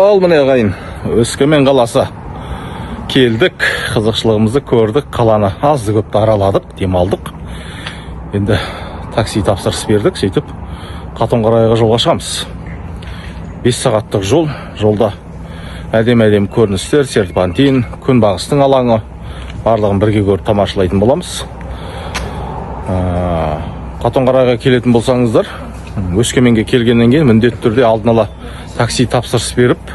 Ал міне ағайын, Өскемен қаласы. Келдік, қызықшылығымызды көрдік, қаланы азды көпті араладық, демалдық. Енді такси тапсырыс бердік, сөйтіп Қатонқарайға жолға шығамыз. 5 сағаттық жол, жолда әдем көріністер, серпантин, күнбағыстың алаңы, барлығын бірге көріп тамашалайтын боламыз. Қатонқарайға келетін болсаңыздар, Өскеменге келгеннен кейін міндетті түрде алдын ала такси тапсырыс беріп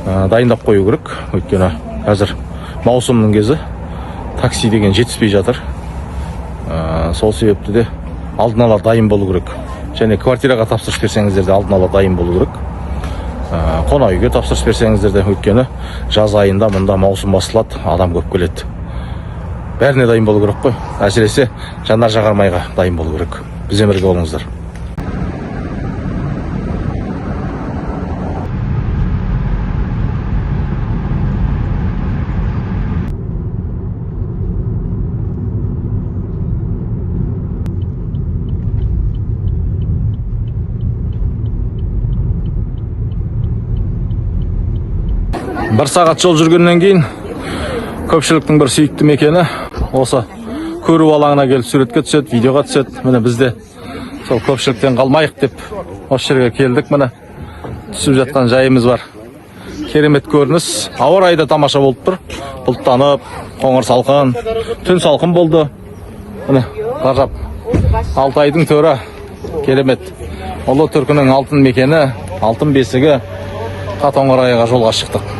дайындап қою керек. Өйткені қазір маусымның кезі, такси деген жетіспей жатыр. Сол себепті де алдын ала дайын болу керек. Және квартираға тапсырыс берсеңіздер де алдын ала дайын болу керек. Қонақ үйге тапсырыс берсеңіздер де, өйткені жаз айында мұнда маусым басылады, адам көп келеді. Бәріне дайын болу керек қой. Әсіресе жанар жағармайға дайын болу керек. Бізбен бірге болыңыздар. Бір сағат жол жүргеннен кейін көпшіліктің бір сүйікті мекені осы көру алаңына келіп суретке түседі, видеоға түседі. Міне бізде сол көпшіліктен қалмайық деп осы жерге келдік. Міне түсіп жатқан жайымыз бар. Керемет көрініс. Ауа райы да тамаша болып тұр. Бұлттанып, қоңыр салқын, түн салқын болды. Міне ғажап. Алтайдың төрі керемет. Ұлы түркінің алтын мекені, алтын бесігі Қатонқарайға жолға шықтық.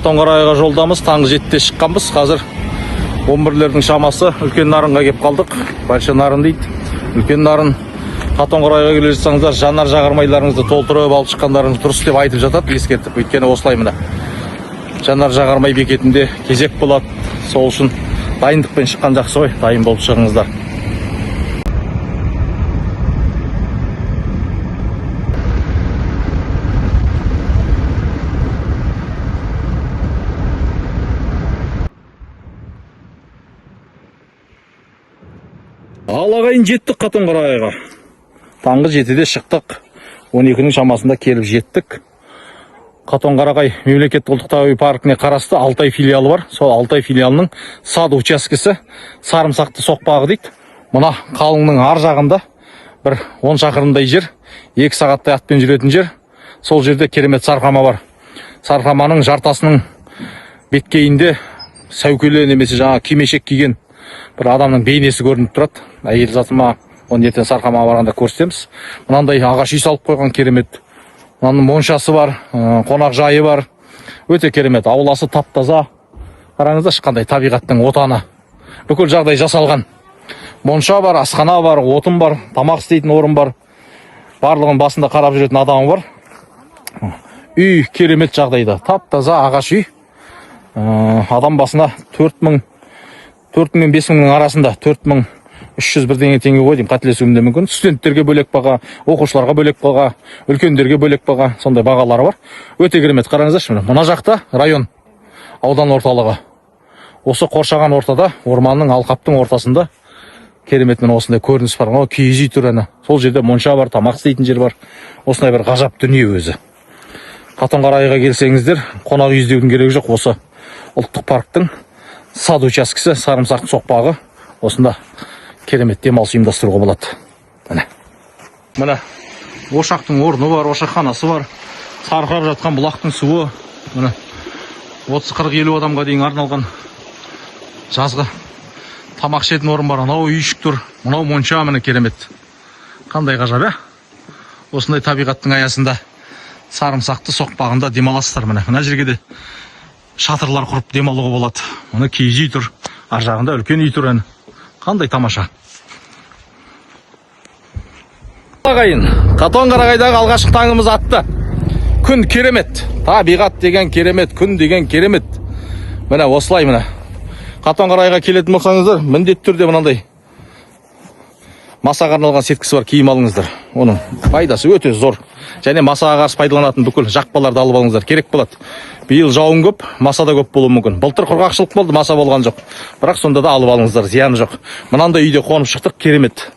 Қатонқарайға жолдамыз, таңғы 7-те шыққанбыз. Қазір 11-лердің шамасы. Үлкен нарынға кеп қалдық. Большой нарын дейді. Үлкен нарын. Қатонқарайға келе жатсаңыздар, жанар жағармайларыңызды толтырып алып шыққандарыңыз дұрыс деп айтып жатады, ескертіп. Өйткені осылай міне. Жанар жағармай бекетінде кезек болады. Сол үшін дайындықпен шыққан жақсы ғой. Дайын болып шығыңыздар. Ал ағайын, жеттік Қатонқарайға. Таңғы 7-де шықтық. 12-нің шамасында келіп жеттік. Қатонқарай мемлекеттік ұлттық табиғи паркіне қарасты Алтай филиалы бар. Сол Алтай филиалының сад учаскесі Сарымсақты соқпағы дейді. Мына қалыңның ар жағында бір 10 шақырымдай жер, 2 сағаттай атпен жүретін жер. Сол жерде керемет сарқама бар. Сарқаманың жартасының беткейінде сәукеле немесе жаңа кимешек киген бір адамның бейнесі көрініп тұрады. Әйел затыма оны ертең сарқамаға барғанда көрсетеміз. Мынандай ағаш үй салып қойған керемет. Мынаның моншасы бар, қонақ жайы бар. Өте керемет. Ауласы тап-таза. Қараңыздар, қандай табиғаттың отаны. Бүкіл жағдай жасалған. Монша бар, асхана бар, отын бар, тамақ істейтін орын бар. Барлығын басында қарап жүретін адамы бар. Үй керемет жағдайда. Тап-таза ағаш үй. Адам басына 4 мен 5 мыңның арасында 4300 бірдеңе теңге ғой деймін, қателесуім де мүмкін. Студенттерге бөлек баға, оқушыларға бөлек баға, үлкендерге бөлек баға, сондай бағалары бар. Өте керемет. Қараңыздаршы, мына жақта район, аудан орталығы. Осы қоршаған ортада, орманның алқаптың ортасында керемет міне осындай көрініс бар. Киіз үй тұр ана. Сол жерде монша бар, тамақ істейтін жер бар. Осындай бір ғажап дүние өзі. Қатонқарайға келсеңіздер, қонақ үй іздеудің керегі жоқ. Осы ұлттық парктың сад учаскесі Сарымсақтың соқпағы. Осында керемет демалыс ұйымдастыруға болады. Міне ошақтың орны бар, ошақханасы бар. Сарқырап жатқан бұлақтың суы. Міне 30-40-50 адамға дейін арналған жазғы тамақ ішетін орын бар. Анау үйшік тұр, мынау монша, міне керемет. Қандай ғажап, осындай табиғаттың аясында Сарымсақты соқпағында демаласыздар. Мына жерге де шатырлар құрып демалуға болады. Мына киіз үй тұр, ар жағында үлкен үй тұр. Қандай тамаша. Ағайын, Қатонқарайдағы алғашқы таңымыз атты. Күн керемет. Табиғат деген керемет, күн деген керемет. Міне осылай міне. Қатонқарайға келетін болсаңыздар, міндетті түрде мынандай масаға арналған сеткісі бар киім алыңыздар. Оның пайдасы өте зор. және масаға қарсы пайдаланатын бүкіл жақпаларды алып алыңыздар, керек болады. Биыл жауын көп, маса да көп болуы мүмкін. Былтыр құрғақшылық болды, маса болған жоқ. Бірақ сонда да алып алыңыздар, зияны жоқ. Мынандай үйде қонып шықтық, керемет.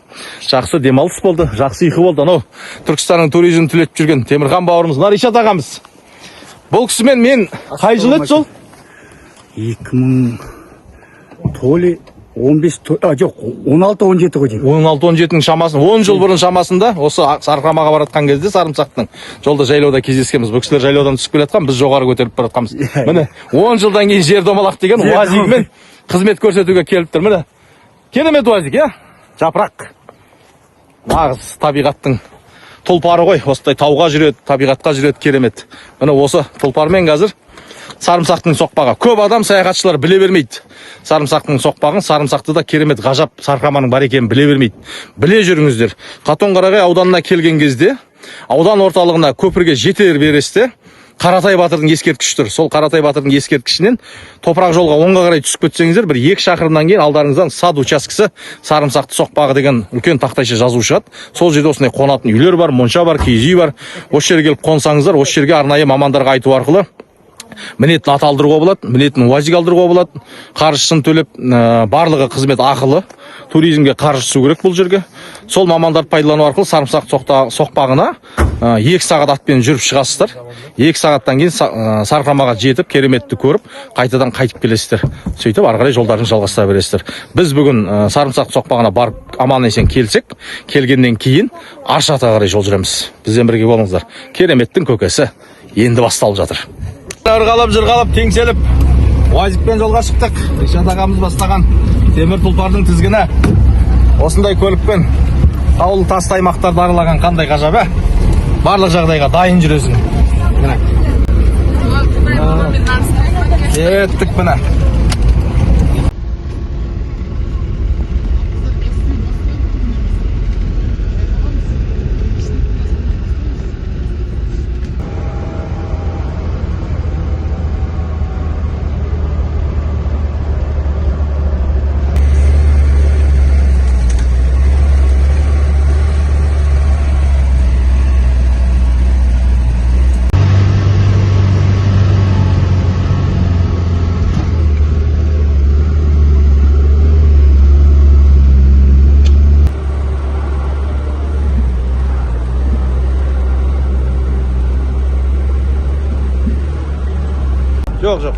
Жақсы демалыс болды, жақсы ұйқы болды. Анау Түркістанның туризмін түлетіп жүрген Темірхан бауырымыз, Наришат ағамыз. Бұл кісімен мен қай жыл еді сол? 2000 толы 16-17 ғой деймін. 16-17-нің шамасын, 10 жыл бұрын шамасында осы Сарқамаға баратқан кезде Сарымсақтың жолда жайлауда кездескенбіз. Бұл кісілер жайлаудан түсіп келе жатқан, біз жоғары көтеріп баратқанбыз. Міне 10 жылдан кейін жер домалақ деген уазигімен қызмет көрсетуге келіптір. Міне керемет уазиг, иә? Жапырақ. Нағыз табиғаттың тұлпары ғой. Осындай тауға жүреді, табиғатқа жүреді, керемет. Міне осы тұлпармен қазір Сарымсақтың соқпағы. Көп адам саяхатшылар біле бермейді. Сарымсақтың соқпағын, Сарымсақты да керемет ғажап Сарқаманың бар екенін біле бермейді. Біле жүріңіздер. Қатонқарағай ауданына келген кезде, аудан орталығына көпірге жетер бересте Қаратай батырдың ескерткіші тұр. Сол Қаратай батырдың ескерткішінен топырақ жолға оңға қарай түсіп кетсеңіздер, бір 2 шақырымнан кейін алдарыңыздан сад учаскесі Сарымсақты соқпағы деген үлкен тақтайша жазу шығады. Сол жерде осындай қонатын үйлер бар, монша бар, киіз үй бар. Осы жерге келіп қонсаңыздар, осы жерге арнайы мамандарға айту арқылы мінетін ат алдыруға болады, мінетін уазик алдыруға болады. Қаржысын төлеп, барлығы қызмет ақылы. Туризмге қаржы түсу керек бұл жерге. Сол мамандарды пайдалану арқылы Сарымсақ соқпағына 2 сағат атпен жүріп шығасыздар. 2 сағаттан кейін Сарқамаға жетіп, кереметті көріп, қайтадан қайтып келесіздер. Сөйтіп, ары қарай жолдарын жалғастыра бересіздер. Біз бүгін Сарымсақ соқпағына барып аман есен келсек, келгеннен кейін Аршатқа қарай жол жүреміз. Бізбен бірге болыңыздар. Кереметтің көкесі енді басталып жатыр. Жырғалап, теңселіп, уазикпен жолға шықтық. Ришат ағамыз бастаған темір тұлпардың тізгіні. Осындай көлікпен таулы тасты аймақтарды аралаған қандай ғажап, барлық жағдайға дайын жүресің. Кеттік міне. Жоқ.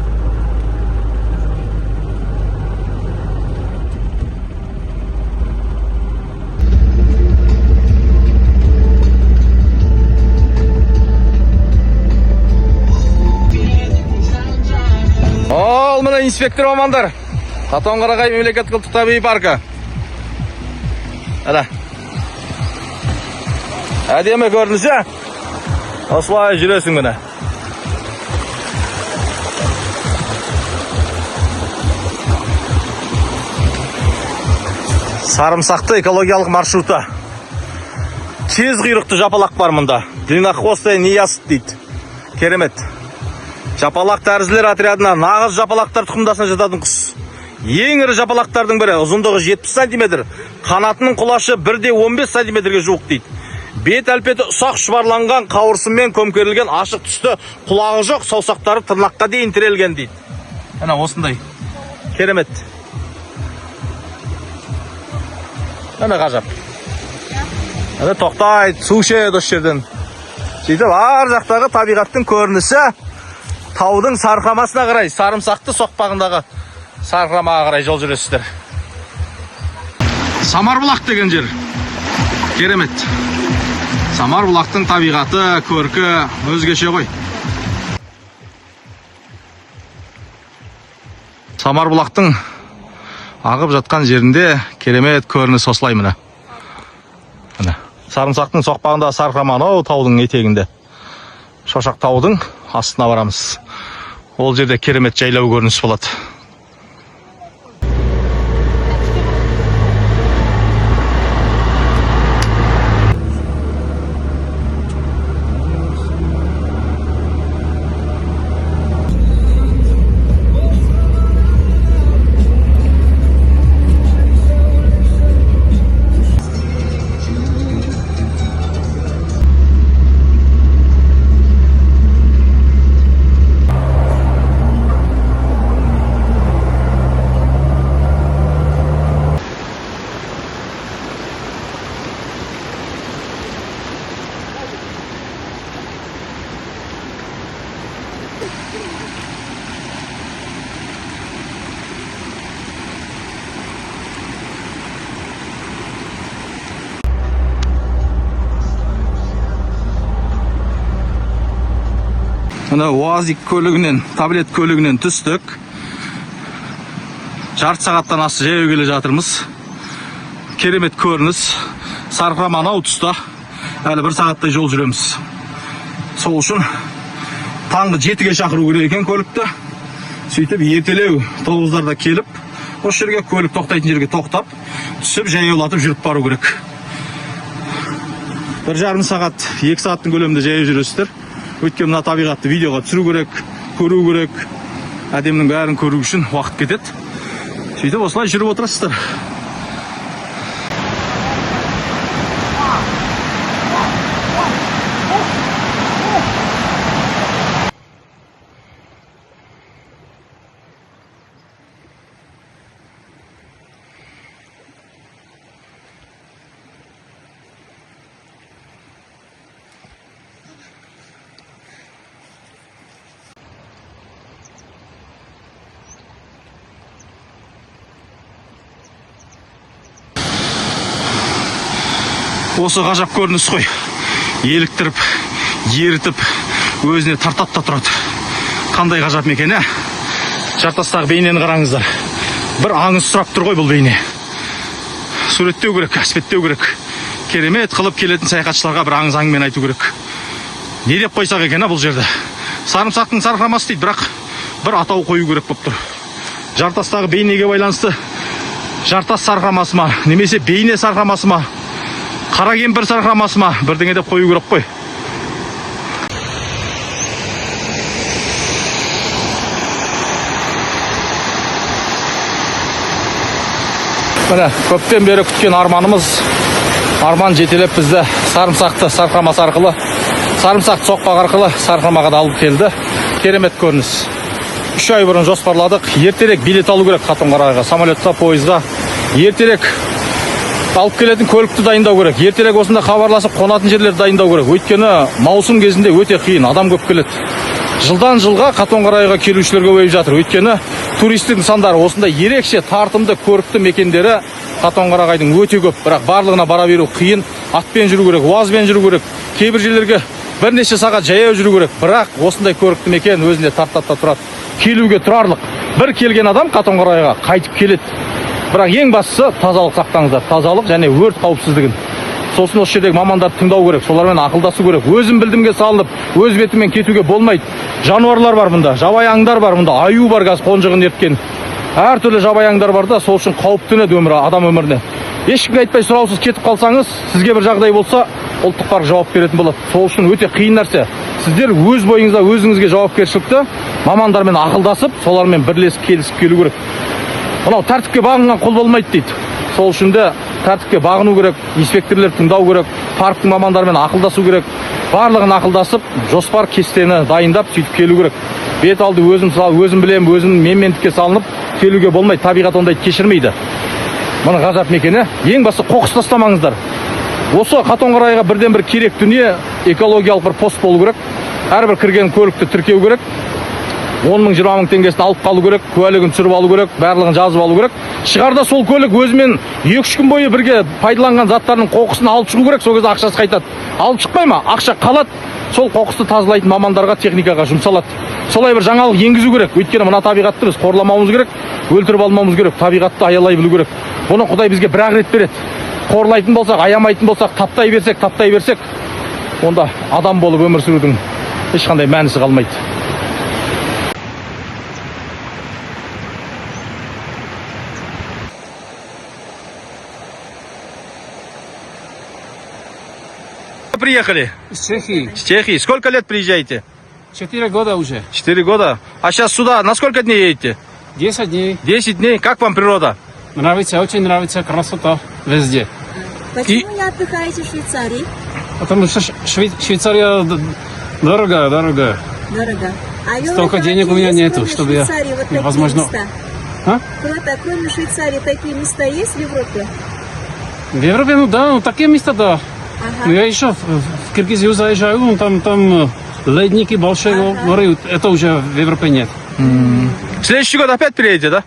Ол мына инспектор мамандар. Қатонқарағай мемлекеттік ұлттық табиғи паркі. Әдемі көрінісі. Осылай жүресің міне. Сарымсақты экологиялық маршруты. Тез құйрықты жапалақ бар мұнда. Длиннохвостая неясыт дейді. Керемет. Жапалақ тәрізділер отрядына нағыз жапалақтар тұқымдасына жататын құс. Ең ірі жапалақтардың бірі, ұзындығы 70 см, қанатының құлашы 1,15 см жуық дейді. Бет әлпеті ұсақ шұбарланған, қауырсынмен көмкерілген, ашық түсті, құлағы жоқ, саусақтары тырнаққа дейін тірелген дейді. Әне осындай. Керемет. Әне ғажап. Әне тоқтайды, су ішеді осы жерден. Сөйтіп, ар жақтағы табиғаттың көрінісі таудың Сарқамасына қарай, Сарымсақты соқпағындағы Сарқамаға қарай жол жүресіздер. Самарбұлақ деген жер. Керемет. Самарбұлақтың табиғаты, көркі өзгеше ғой. Самарбұлақтың ағып жатқан жерінде керемет көрініс осылай міне. Сарымсақтың соқпағында Сарқаман, таудың етегінде. Шошақ таудың астына барамыз. Ол жерде керемет жайлау көрініс болады. Мына УАЗик көлігінен, таблет көлігінен түстік. Жарты сағаттан асты жаяу келе жатырмыз. Керемет көрініс. Сарқырама анау тұста. Әлі 1 сағаттай жол жүреміз. Сол үшін таңғы 7-ге шақыру керек екен көлікті. Сөйтіп ертелеу 9-дарда келіп, осы жерге көлік тоқтайтын жерге тоқтап, түсіп жаяулатып жүріп бару керек. 1,5 сағат, 2 сағаттың көлемінде жаяу жүресіздер. Өйткені мына табиғатты видеоға түсіру керек, көру керек. Әдемнің бәрін көру үшін уақыт кетеді. Сөйтіп осылай жүріп отырасыздар. Осы ғажап көрініс қой. Еліктіріп, ерітіп, өзіне тартап та тұрады. Қандай ғажап мекен, ә? Жартастағы бейнені қараңыздар. Бір аңыз сұрап тұр ғой бұл бейне. Суреттеу керек, әспеттеу керек. Керемет қылып келетін саяхатшыларға бір аңыз әңгімені айту керек. Не деп қойсақ екен, бұл жерде? Сарымсақтың сарқырамасы дейді, бірақ бір атау қою керек болып тұр. Жартастағы бейнеге байланысты жартас сарқырамасы ма, немесе бейне сарқырамасы ма? Қара кемпір сарқырамасы ма? Бірдеңе деп қою керек қой. Міне, көптен бері күткен арманымыз. Арман жетелеп бізді сарымсақты сарқырамасы арқылы, сарымсақты соқпақ арқылы сарқырамаға да алып келді. Керемет көрініс. 3 ай бұрын жоспарладық. Ертерек билет алу керек Қатонқарағайға, самолетқа, пойызға. Ертерек алып келетін көлікті дайындау керек. Ертерек осында хабарласып қонатын жерлерді дайындау керек. Өйткені маусым кезінде өте қиын, адам көп келеді. Жылдан жылға Қатонқарағайға келушілер көбейіп жатыр. Өйткені туристік нысандары осында ерекше тартымды көрікті мекендері Қатонқарағайдың өте көп. Бірақ барлығына бара беру қиын. Атпен жүру керек, УАЗбен жүру керек. Кейбір жерлерге бірнеше сағат жаяу жүру керек. Бірақ осындай көрікті мекен өзінде тартатта тұрады. Келуге тұрарлық. Бір келген адам Қатонқарағайға қайтып келеді. Бірақ ең бастысы тазалық сақтаңыздар. Тазалық және өрт қауіпсіздігін. Сосын осы жердегі мамандарды тыңдау керек, солармен ақылдасу керек. Өзім білдімге салынып, өз бетімен кетуге болмайды. Жануарлар бар мұнда, жабайы аңдар бар мұнда, аю бар қазір қонжығын ерткен. Әр түрлі жабайы аңдар бар да, сол үшін қауіптенеді өмірі, адам өміріне. Ешкімге айтпай сұраусыз кетіп қалсаңыз, сізге бір жағдай болса, ұлттық парк жауап беретін болады. Сол үшін өте қиын нәрсе. Сіздер өз бойыңызда өзіңізге жауапкершілікті мамандармен ақылдасып, солармен бірлесіп келісіп келу керек. Мынау тәртіпке бағынған құл болмайды дейді. Сол үшін де тәртіпке бағыну керек, инспекторлар тыңдау керек, парктың мамандарымен ақылдасу керек. Барлығын ақылдасып, жоспар кестені дайындап, сөйтіп келу керек. Бет алды өзім білем, өзім менмендікке салынып келуге болмайды. Табиғат ондайды кешірмейді. Мұны ғажап мекені. Ең басты қоқыс тастамаңыздар. Осы Қатонқарағайға бірден бір керек дүние экологиялық бір пост болу керек. Әрбір кірген көлікті тіркеу керек. 10 мың 20 мың теңгесін алып қалу керек, куәлігін түсіріп алу керек, барлығын жазып алу керек. Шығарда сол көлік өзімен 2-3 күн бойы бірге пайдаланған заттардың қоқысын алып шығу керек, сол кезде ақшасы қайтады. Алып шықпай ма? Ақша қалады. Сол қоқысты тазалайтын мамандарға, техникаға жұмсалады. Солай бір жаңалық енгізу керек. Өйткені мына табиғатты біз қорламауымыз керек, өлтіріп алмауымыз керек, табиғатты аялай білу керек. Бұны Құдай бізге бір-ақ рет береді. Қорлайтын болсақ, аямайтын болсақ, таптай берсек, онда адам болып өмір сүрудің ешқандай мәнісі қалмайды. Приехали? Из Чехии. С Чехии. Сколько лет приезжаете? 4 года уже. 4 года. А сейчас сюда на сколько дней едете? 10 дней. 10 дней. Как вам природа? Нравится, очень нравится, красота везде. Почему не отдыхаете в Швейцарии? Потому что Швейцария дорого. Дорого. А Столько денег у меня нету, чтобы я... Вот Возможно... места? А? Кроме Швейцарии такие места есть в Европе? В Европе, ну да, ну такие места, да. Ага. Но я еще в Киргизию заезжаю, ну там Ледники большой горы, это уже в Европе нет. В следующий год опять приедете, да?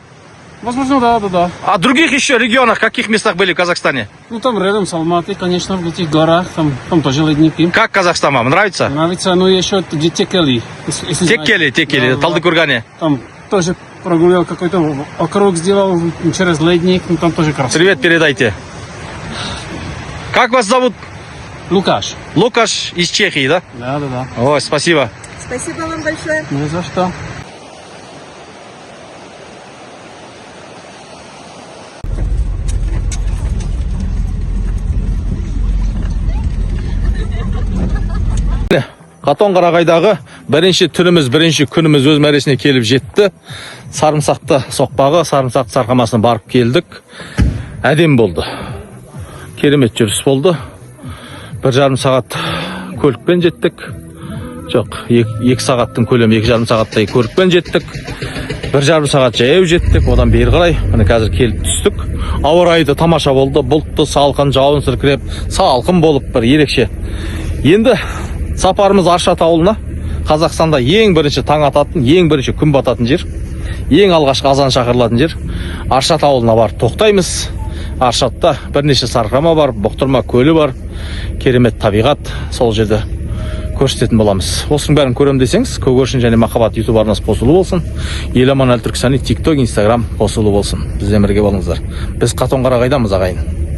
Возможно, да. А в других еще регионах, каких местах были в Казахстане? Ну там рядом с Алматой, конечно, в этих горах, там тоже ледники. Как Казахстан вам нравится? Нравится, но еще где Текели. если знаете. Текели, Да, Талдыкургане. Там тоже прогулял какой-то округ, сделал через ледник, ну там тоже красиво. Привет передайте. Как вас зовут? Лукаш. Лукаш из Чехии, да? Да. Ой, спасибо. Спасибо вам большое. Не за что. Қатонқарағайдағы бірінші түніміз, бірінші күніміз өз мәресіне келіп жетті. Сарымсақты соқпағы, сарымсақты сарқамасына барып келдік. Әдем болды. Керемет жүріс болды. 1,5 сағат көлікпен жеттік. Жоқ, 2 сағаттың көлемі 2,5 сағаттай көлікпен жеттік. 1,5 сағат жаяу жеттік. Одан бері қарай міне қазір келіп түстік. Ауа райы да тамаша болды. Бұлтты, салқын, жауын сіркіреп, салқын болып бір ерекше. Енді сапарымыз Аршат ауылына. Қазақстанда ең бірінші таң ататын, ең бірінші күн бататын жер, ең алғашқы азан шақырылатын жер Аршат ауылына барып тоқтаймыз. Аршатта бірнеше сарқама бар, бұқтырма көлі бар, керемет табиғат, сол жерде көрсететін боламыз. Осының бәрін көрем десеңіз, Көгершін және Махаббат YouTube арнасы қосулы болсын. Еламан Әлтүрксани TikTok, Instagram қосулы болсын. Бізбен бірге болыңыздар. Біз Қатонқарағайдамыз ағайын.